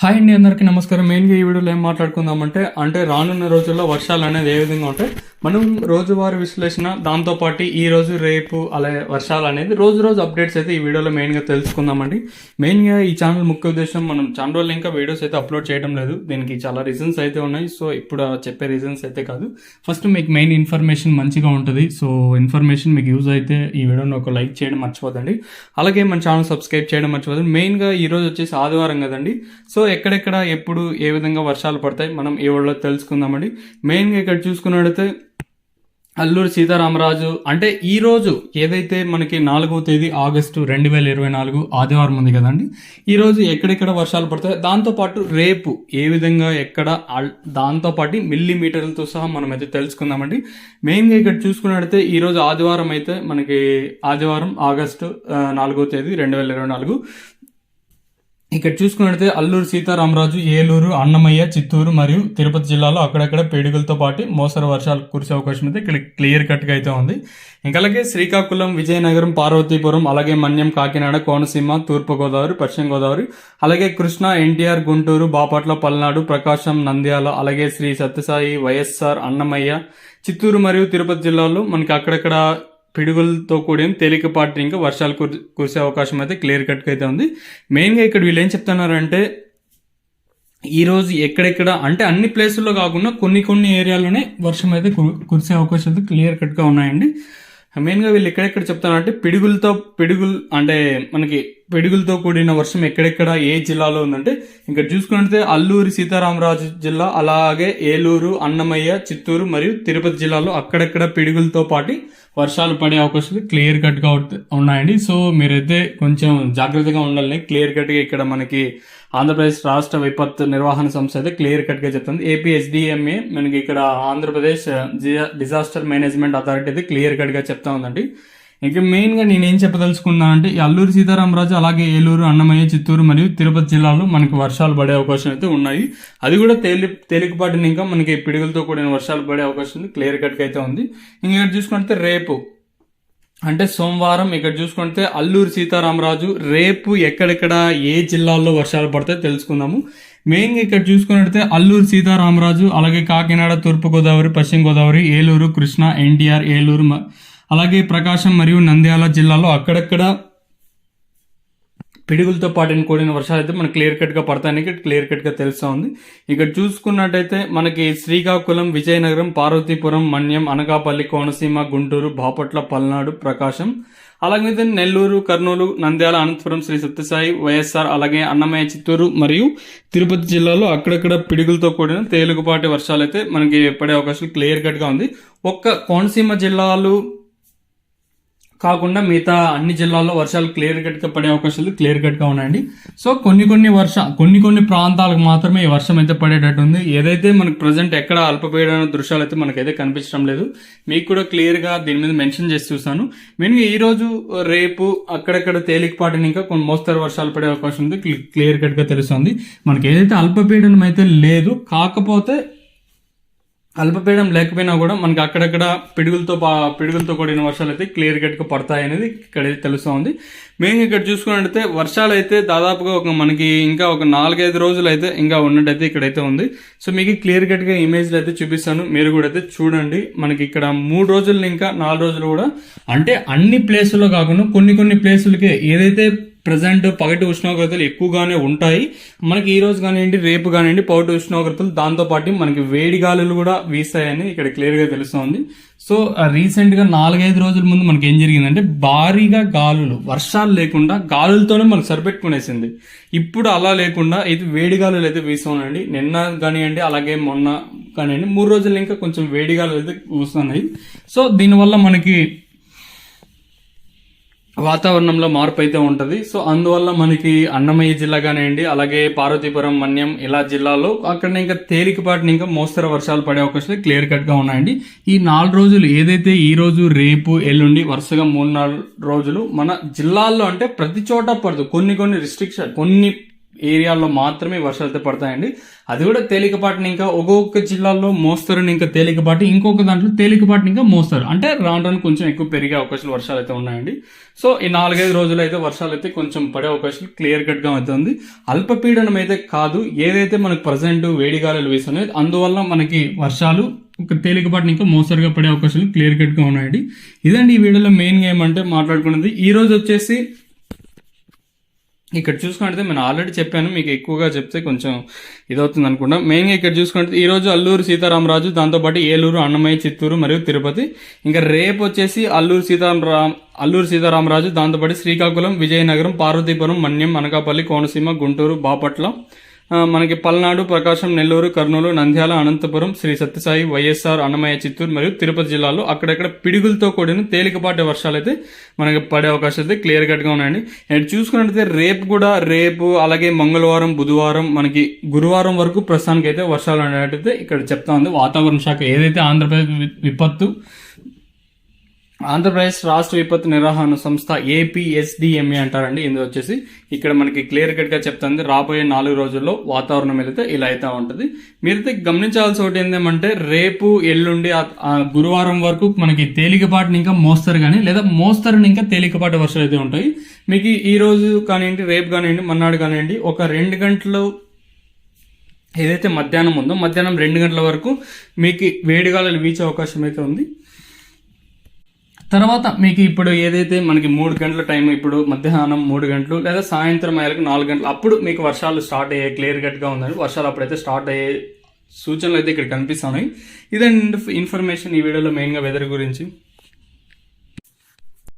Hi అండి, అందరికీ నమస్కారం. మెయిన్గా ఈ వీడియోలో ఏం మాట్లాడుకుందామంటే రానున్న రోజుల్లో వర్షాలు అనేది ఏ విధంగా ఉంటాయి, మనం రోజువారీ విశ్లేషణ, దాంతోపాటు ఈ రోజు రేపు అలాగే వర్షాలు అనేది రోజు అప్డేట్స్ అయితే ఈ వీడియోలో మెయిన్గా తెలుసుకుందామండి. మెయిన్గా ఈ ఛానల్ ముఖ్య ఉద్దేశం, మనం చాలా రోజులు ఇంకా వీడియోస్ అయితే అప్లోడ్ చేయడం లేదు. దీనికి చాలా రీజన్స్ అయితే ఉన్నాయి. సో ఇప్పుడు చెప్పే రీజన్స్ అయితే కాదు, ఫస్ట్ మీకు మెయిన్ ఇన్ఫర్మేషన్ మంచిగా ఉంటుంది. సో ఇన్ఫర్మేషన్ మీకు యూజ్ అయితే ఈ వీడియోని ఒక లైక్ చేయడం మర్చిపోదండి. అలాగే మన ఛానల్ సబ్స్క్రైబ్ చేయడం మర్చిపోదండి. మెయిన్గా ఈ రోజు వచ్చేసి ఆదివారం కదండి. సో ఎక్కడెక్కడ ఎప్పుడు ఏ విధంగా వర్షాలు పడతాయి మనం ఈ వీడియోలో తెలుసుకుందామండి. మెయిన్గా ఇక్కడ చూసుకున్నట్టయితే అల్లూరి సీతారామరాజు అంటే ఈ రోజు ఏదైతే మనకి 4వ తేదీ ఆగస్టు 2024 ఆదివారం ఉంది కదండి. ఈ రోజు ఎక్కడెక్కడ వర్షాలు పడతాయి, దాంతోపాటు రేపు ఏ విధంగా ఎక్కడ, దాంతోపాటు మిల్లీమీటర్లతో సహా మనం అయితే తెలుసుకుందామండి. మెయిన్గా ఇక్కడ చూసుకున్నట్టయితే ఈ రోజు ఆదివారం అయితే మనకి ఆదివారం ఆగస్టు 4వ తేదీ 2024. ఇక్కడ చూసుకున్నట్లయితే అల్లూరు సీతారామరాజు, ఏలూరు, అన్నమయ్య, చిత్తూరు మరియు తిరుపతి జిల్లాలో అక్కడక్కడ పిడుగులతో పాటు మోస్తరు వర్షాలు కురిసే అవకాశం అయితే ఇక్కడ క్లియర్ కట్గా అయితే ఉంది. ఇంకా అలాగే శ్రీకాకుళం, విజయనగరం, పార్వతీపురం, అలాగే మన్యం, కాకినాడ, కోనసీమ, తూర్పుగోదావరి, పశ్చిమ గోదావరి, అలాగే కృష్ణా, ఎన్టీఆర్, గుంటూరు, బాపట్ల, పల్నాడు, ప్రకాశం, నంద్యాల, అలాగే శ్రీ సత్యసాయి, వైఎస్ఆర్, అన్నమయ్య, చిత్తూరు మరియు తిరుపతి జిల్లాలో మనకి అక్కడక్కడ పిడుగులతో కూడిన తేలికపాటి ఇంకా వర్షాలు కురిసే అవకాశం అయితే క్లియర్ కట్గా అయితే ఉంది. మెయిన్గా ఇక్కడ వీళ్ళు ఏం చెప్తున్నారంటే ఈరోజు ఎక్కడెక్కడ అంటే అన్ని ప్లేసుల్లో కాకుండా కొన్ని ఏరియాలోనే వర్షం అయితే కురిసే అవకాశం అయితే క్లియర్ కట్గా ఉన్నాయండి. మెయిన్గా వీళ్ళు ఎక్కడెక్కడ చెప్తారంటే పిడుగులు అంటే మనకి పిడుగులతో కూడిన వర్షం ఎక్కడెక్కడ ఏ జిల్లాలో ఉందంటే ఇక్కడ చూసుకున్నట్లయితే అల్లూరి సీతారామరాజు జిల్లా, అలాగే ఏలూరు, అన్నమయ్య, చిత్తూరు మరియు తిరుపతి జిల్లాలో అక్కడెక్కడ పిడుగులతో పాటు వర్షాలు పడే అవకాశాలు క్లియర్ కట్గా ఉన్నాయండి. సో మీరైతే కొంచెం జాగ్రత్తగా ఉండాలని క్లియర్ కట్గా ఇక్కడ మనకి ఆంధ్రప్రదేశ్ రాష్ట్ర విపత్తు నిర్వహణ సంస్థ అయితే క్లియర్ కట్గా చెప్తుంది. APSDMA మనకి ఇక్కడ ఆంధ్రప్రదేశ్ డిజాస్టర్ మేనేజ్మెంట్ అథారిటీ అయితే క్లియర్ కట్గా చెప్తా ఉందండి. ఇంకా మెయిన్గా నేనేం చెప్పదలుచుకున్నాను అంటే అల్లూరి సీతారామరాజు, అలాగే ఏలూరు, అన్నమయ్య, చిత్తూరు మరియు తిరుపతి జిల్లాలో మనకి వర్షాలు పడే అవకాశం అయితే ఉన్నాయి. అది కూడా తేలికపాటిని ఇంకా మనకి పిడుగులతో కూడిన వర్షాలు పడే అవకాశం క్లియర్ కట్గా అయితే ఉంది. ఇంకా ఇక్కడ చూసుకుంటే రేపు అంటే సోమవారం ఇక్కడ చూసుకుంటే అల్లూరి సీతారామరాజు రేపు ఎక్కడెక్కడ ఏ జిల్లాల్లో వర్షాలు పడతాయో తెలుసుకుందాము. మెయిన్గా ఇక్కడ చూసుకున్నట్లయితే అల్లూరి సీతారామరాజు, అలాగే కాకినాడ, తూర్పుగోదావరి, పశ్చిమ గోదావరి, ఏలూరు, కృష్ణా, ఎన్టీఆర్, ఏలూరు, అలాగే ప్రకాశం మరియు నంద్యాల జిల్లాలో అక్కడక్కడ పిడుగులతో పాటు కూడిన వర్షాలు అయితే మనకు క్లియర్ కట్గా పడతానికి క్లియర్ కట్గా తెలుస్తూ ఉంది. ఇక్కడ చూసుకున్నట్టయితే మనకి శ్రీకాకుళం, విజయనగరం, పార్వతీపురం, మన్యం, అనకాపల్లి, కోనసీమ, గుంటూరు, బాపట్ల, పల్నాడు, ప్రకాశం, అలాగే నెల్లూరు, కర్నూలు, నంద్యాల, అనంతపురం, శ్రీ సత్యసాయి, వైఎస్ఆర్, అలాగే అన్నమయ్య, చిత్తూరు మరియు తిరుపతి జిల్లాలో అక్కడక్కడ పిడుగులతో కూడిన తేలికపాటి వర్షాలు అయితే మనకి పడే అవకాశం క్లియర్ కట్గా ఉంది. ఒక్క కోనసీమ జిల్లాలు కాకుండా మిగతా అన్ని జిల్లాల్లో వర్షాలు క్లియర్ కట్గా పడే అవకాశాలు క్లియర్ కట్గా ఉన్నాయండి. సో కొన్ని ప్రాంతాలకు మాత్రమే ఈ వర్షం అయితే పడేటట్టు ఉంది. ఏదైతే మనకు ప్రజెంట్ ఎక్కడ అల్పపీడన దృశ్యాలు అయితే మనకైతే కనిపించడం లేదు. మీకు కూడా క్లియర్గా దీని మీద మెన్షన్ చేసి చూసాను. మెయిన్గా ఈ రోజు రేపు అక్కడక్కడ తేలికపాటిని ఇంకా కొన్ని మోస్తరు వర్షాలు పడే అవకాశం ఉంది క్లియర్ కట్గా తెలుస్తుంది. మనకి ఏదైతే అల్పపీడనం అయితే లేదు, కాకపోతే అల్పపీడనం లేకపోయినా కూడా మనకి అక్కడక్కడ పిడుగులతో కూడిన వర్షాలు అయితే క్లియర్ కట్గా పడతాయి అనేది ఇక్కడ తెలుస్తూ ఉంది. మెయిన్గా ఇక్కడ చూసుకున్నట్టయితే వర్షాలు అయితే దాదాపుగా మనకి ఇంకా ఒక 4-5 రోజులు అయితే ఇంకా ఉన్నట్టయితే ఇక్కడైతే ఉంది. సో మీకు క్లియర్ కట్గా ఇమేజ్లు అయితే చూపిస్తాను, మీరు కూడా అయితే చూడండి. మనకి ఇక్కడ 3 రోజులు ఇంకా 4 రోజులు కూడా అంటే అన్ని ప్లేసుల్లో కాకుండా కొన్ని ప్లేసులకే ఏదైతే ప్రజెంట్ పగటి ఉష్ణోగ్రతలు ఎక్కువగానే ఉంటాయి. మనకి ఈ రోజు కానివ్వండి, రేపు కానివ్వండి పగటి ఉష్ణోగ్రతలు, దాంతోపాటు మనకి వేడి గాలులు కూడా వీస్తాయని ఇక్కడ క్లియర్గా తెలుస్తుంది. సో రీసెంట్గా 4-5 రోజుల ముందు మనకి ఏం జరిగిందంటే భారీగా గాలులు, వర్షాలు లేకుండా గాలులతోనే మనకు సరిపెట్టుకునేసింది. ఇప్పుడు అలా లేకుండా అయితే వేడి గాలులు అయితే వీస్తున్నాయండి. నిన్న కానివ్వండి, అలాగే మొన్న కానివ్వండి 3 రోజులు ఇంకా కొంచెం వేడి గాలులు అయితే వీస్తున్నాయి. సో దీనివల్ల మనకి వాతావరణంలో మార్పు అయితే ఉంటుంది. సో అందువల్ల మనకి అన్నమయ్య జిల్లా కానివ్వండి, అలాగే పార్వతీపురం, మన్యం ఇలా జిల్లాలో అక్కడ ఇంకా తేలికపాటిని ఇంకా మోస్తరు వర్షాలు పడే అవకాశాలు క్లియర్ కట్గా ఉన్నాయండి. ఈ 4 రోజులు ఏదైతే ఈ రోజు, రేపు, ఎల్లుండి వరుసగా 3-4 రోజులు మన జిల్లాల్లో అంటే ప్రతి చోట పడదు. కొన్ని రిస్ట్రిక్షన్, కొన్ని ఏరియాల్లో మాత్రమే వర్షాలు అయితే పడతాయండి. అది కూడా తేలికపాటిని, ఇంకా ఒక్కొక్క జిల్లాల్లో మోస్తరుని, ఇంకా తేలికపాటి, ఇంకొక దాంట్లో తేలికపాటిని ఇంకా మోస్తారు. అంటే రాను రాను కొంచెం ఎక్కువ పెరిగే అవకాశాలు వర్షాలు అయితే ఉన్నాయండి. సో ఈ 4-5 రోజులు అయితే వర్షాలు అయితే కొంచెం పడే అవకాశాలు క్లియర్ కట్ గా అయితే ఉంది. అల్పపీడనం అయితే కాదు, ఏదైతే మనకు ప్రజెంట్ వేడిగాలులు వీస్తున్నాయో అందువల్ల మనకి వర్షాలు ఒక తేలికపాటిని ఇంకా మోస్తరుగా పడే అవకాశాలు క్లియర్ కట్ గా ఉన్నాయండి. ఇదండి ఈ వీడియోలో మెయిన్ గా ఏమంటే మాట్లాడుకున్నది. ఈ రోజు వచ్చేసి ఇక్కడ చూసుకుంటే నేను ఆల్రెడీ చెప్పాను, మీకు ఎక్కువగా చెప్తే కొంచెం ఇదవుతుంది అనుకుంటా. మెయిన్గా ఇక్కడ చూసుకుంటే ఈరోజు అల్లూరు సీతారామరాజు, దాంతోపాటు ఏలూరు, అన్నమయ్య, చిత్తూరు మరియు తిరుపతి. ఇంకా రేపు వచ్చేసి అల్లూరు సీతారామరాజు, దాంతోపాటు శ్రీకాకుళం, విజయనగరం, పార్వతీపురం, మన్యం, అనకాపల్లి, కోనసీమ, గుంటూరు, బాపట్ల, మనకి పల్నాడు, ప్రకాశం, నెల్లూరు, కర్నూలు, నంద్యాల, అనంతపురం, శ్రీ సత్యసాయి, వైఎస్ఆర్, అన్నమయ్య, చిత్తూరు మరియు తిరుపతి జిల్లాలో అక్కడక్కడ పిడుగులతో కూడిన తేలికపాటి వర్షాలు అయితే మనకి పడే అవకాశం అయితే క్లియర్ కట్ గా ఉన్నాయండి. అండ్ చూసుకున్నట్లయితే రేపు అలాగే మంగళవారం, బుధవారం, మనకి గురువారం వరకు ప్రస్తుతానికి అయితే వర్షాలు అనేటైతే ఇక్కడ చెప్తా ఉంది వాతావరణ శాఖ. ఏదైతే ఆంధ్రప్రదేశ్ రాష్ట్ర విపత్తు నిర్వహణ సంస్థ APSDMA అంటారండి. ఇందులో వచ్చేసి ఇక్కడ మనకి క్లియర్ కట్ గా చెప్తుంది రాబోయే 4 రోజుల్లో వాతావరణం అయితే ఇలా అయితే ఉంటుంది. మీరైతే గమనించాల్సి ఒకటి ఏంటంటే రేపు, ఎల్లుండి, గురువారం వరకు మనకి తేలికపాటిని ఇంకా మోస్తరు కానీ, లేదా మోస్తరుని ఇంకా తేలికపాటి వర్షాలు అయితే ఉంటాయి. మీకు ఈ రోజు కానివ్వండి, రేపు కానివ్వండి, మన్నాడు కానివ్వండి, ఒక 2 గంటలు ఏదైతే మధ్యాహ్నం ఉందో, మధ్యాహ్నం 2 గంటల వరకు మీకు వేడిగాలులు వీచే అవకాశం అయితే ఉంది. తర్వాత మీకు ఇప్పుడు ఏదైతే మనకి 3 గంటల టైం, ఇప్పుడు మధ్యాహ్నం 3 గంటలు లేదా సాయంత్రం అయ్యాక 4 గంటలు, అప్పుడు మీకు వర్షాలు స్టార్ట్ అయ్యే క్లియర్ కట్ గా ఉందండి. వర్షాలు అప్పుడైతే స్టార్ట్ అయ్యే సూచనలు అయితే ఇక్కడ కనిపిస్తున్నాయి. ఇదండి ఇన్ఫర్మేషన్ ఈ వీడియోలో మెయిన్గా వెదర్ గురించి.